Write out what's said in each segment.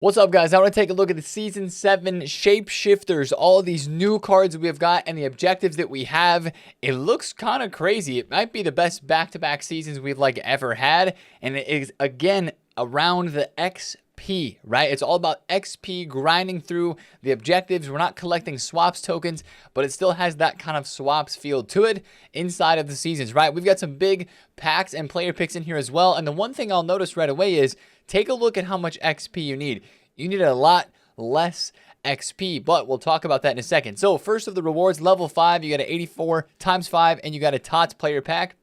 What's up, guys? I want to take a look at the Season 7 Shapeshifters, all of these new cards we have got and the objectives that we have. It looks kind of crazy. It might be the best back-to-back seasons we've ever had, and it is, again, around the XP, right? It's all about XP, grinding through the objectives. We're not collecting swaps tokens, but it still has that kind of swaps feel to it inside of the seasons, right? We've got some big packs and player picks in here as well, and the one thing I'll notice right away is take a look at how much XP you need. You need a lot less XP, but we'll talk about that in a second. So first of the rewards, level 5, you got an 84 times 5, and you got a TOTS player pack.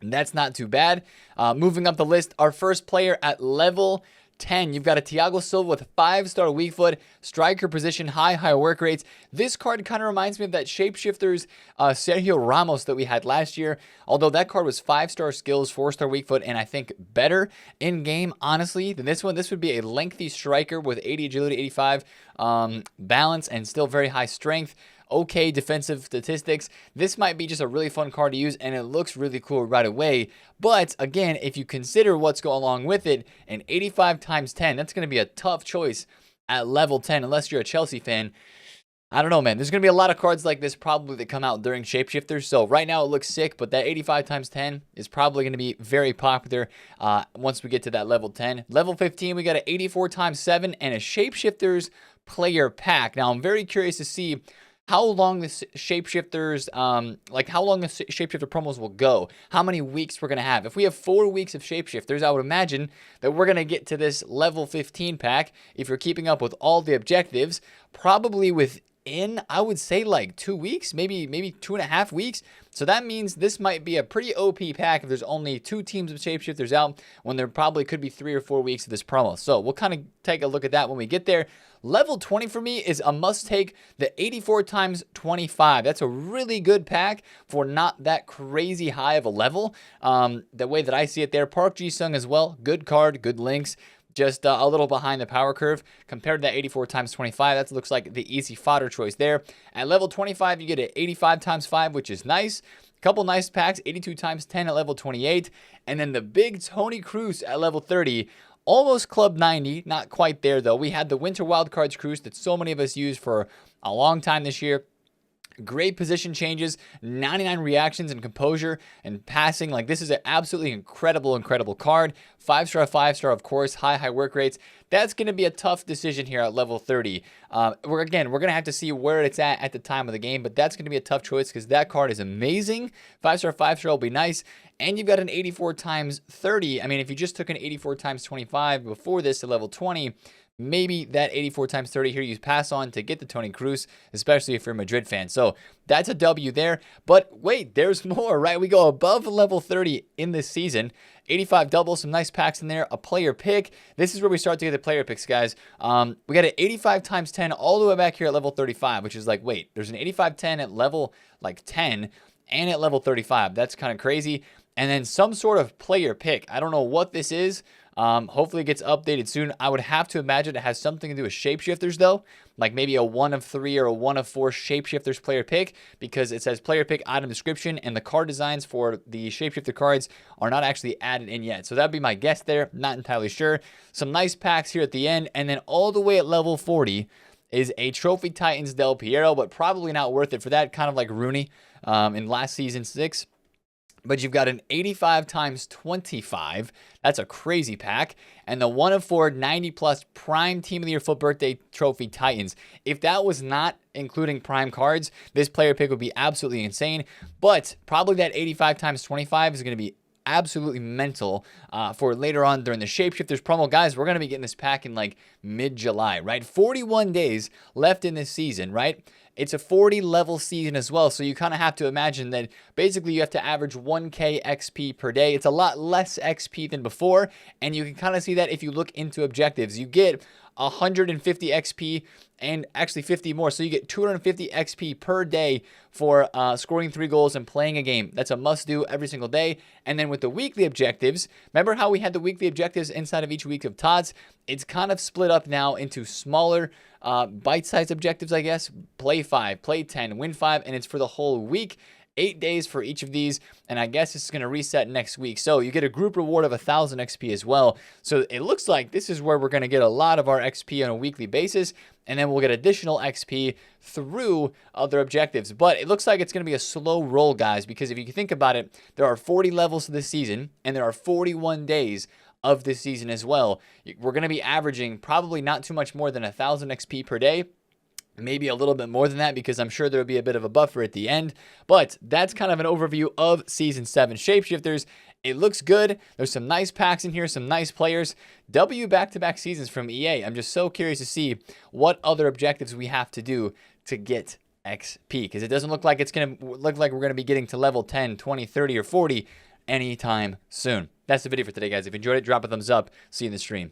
And that's not too bad. Moving up the list, our first player at level 10, you've got a Thiago Silva with a 5-star weak foot, striker position, high work rates. This card kind of reminds me of that Shapeshifters Sergio Ramos that we had last year, although that card was 5-star skills, 4-star weak foot, and I think better in game, honestly, than this one. This would be a lengthy striker with 80 agility, 85 balance, and still very high strength. Okay defensive statistics. This might be just a really fun card to use, and it looks really cool right away. But again, if you consider what's going along with it, an 85 times 10, that's going to be a tough choice at level 10 unless you're a Chelsea fan. I don't know, man. There's going to be a lot of cards like this probably that come out during Shapeshifters. So right now it looks sick, but that 85 times 10 is probably going to be very popular once we get to that level 10. Level 15, we got an 84 times 7 and a Shapeshifters player pack. Now I'm very curious to see how long the Shapeshifters, how long the Shapeshifter promos will go, how many weeks we're going to have. If we have 4 weeks of Shapeshifters, I would imagine that we're going to get to this level 15 pack, if you're keeping up with all the objectives, probably within, I would say, 2 weeks, maybe 2.5 weeks. So that means this might be a pretty OP pack if there's only 2 teams of Shapeshifters out, when there probably could be 3 or 4 weeks of this promo. So we'll kind of take a look at that when we get there. Level 20 for me is a must take, the 84 times 25. That's a really good pack for not that crazy high of a level. The way that I see it there, Park Ji-sung as well. Good card, good links. Just a little behind the power curve compared to that 84 times 25. That looks like the easy fodder choice there. At level 25, you get an 85 times 5, which is nice. Couple nice packs, 82 times 10 at level 28. And then the big Toni Kroos at level 30. Almost club 90, not quite there though. We had the Winter Wildcards Kroos that so many of us used for a long time this year. Great position changes, 99 reactions and composure and passing. This is an absolutely incredible card. 5-star, 5-star, of course, high work rates. That's going to be a tough decision here at level 30. We're going to have to see where it's at the time of the game, but that's going to be a tough choice because that card is amazing. 5-star, 5-star will be nice. And you've got an 84 times 30. I mean, if you just took an 84 times 25 before this to level 20, maybe that 84 times 30 here you pass on to get the Toni Kroos, especially if you're a Madrid fan. So that's a W there. But wait, there's more, right? We go above level 30 in this season. 85 double, some nice packs in there, a player pick. This is where we start to get the player picks, guys. We got an 85 times 10 all the way back here at level 35, which is wait, there's an 85-10 at level 10 and at level 35. That's kind of crazy. And then some sort of player pick. I don't know what this is. Hopefully it gets updated soon. I would have to imagine it has something to do with Shapeshifters though, like maybe a 1 of 3 or a 1 of 4 Shapeshifters player pick, because it says player pick item description and the card designs for the Shapeshifter cards are not actually added in yet. So that'd be my guess there. Not entirely sure. Some nice packs here at the end, and then all the way at level 40 is a Trophy Titans Del Piero, but probably not worth it for that, kind of like Rooney in last season 6. But you've got an 85 times 25. That's a crazy pack. And the 1 of 4 90+ Prime Team of the Year Foot Birthday Trophy Titans. If that was not including Prime cards, this player pick would be absolutely insane. But probably that 85 times 25 is going to be absolutely mental for later on during the Shapeshifters promo. Guys, we're going to be getting this pack in mid-July, right? 41 days left in this season, right? It's a 40 level season as well, so you kind of have to imagine that basically you have to average 1k XP per day. It's a lot less XP than before, and you can kind of see that if you look into objectives. You get 150 XP and actually 50 more, so you get 250 XP per day for scoring 3 goals and playing a game. That's a must do every single day. And then with the weekly objectives, remember how we had the weekly objectives inside of each week of TOTS? It's kind of split up now into smaller bite-sized objectives, I guess. Play 5, play 10, win 5, and it's for the whole week. 8 days for each of these, and I guess it's going to reset next week. So you get a group reward of 1,000 XP as well. So it looks like this is where we're going to get a lot of our XP on a weekly basis, and then we'll get additional XP through other objectives. But it looks like it's going to be a slow roll, guys, because if you think about it, there are 40 levels to this season, and there are 41 days of this season as well. We're going to be averaging probably not too much more than 1,000 XP per day. Maybe a little bit more than that, because I'm sure there'll be a bit of a buffer at the end. But that's kind of an overview of Season 7 Shapeshifters. It looks good. There's some nice packs in here, some nice players. W back-to-back seasons from EA. I'm just so curious to see what other objectives we have to do to get XP, because it doesn't look like it's going to look like we're going to be getting to level 10, 20, 30, or 40 anytime soon. That's the video for today, guys. If you enjoyed it, drop a thumbs up. See you in the stream.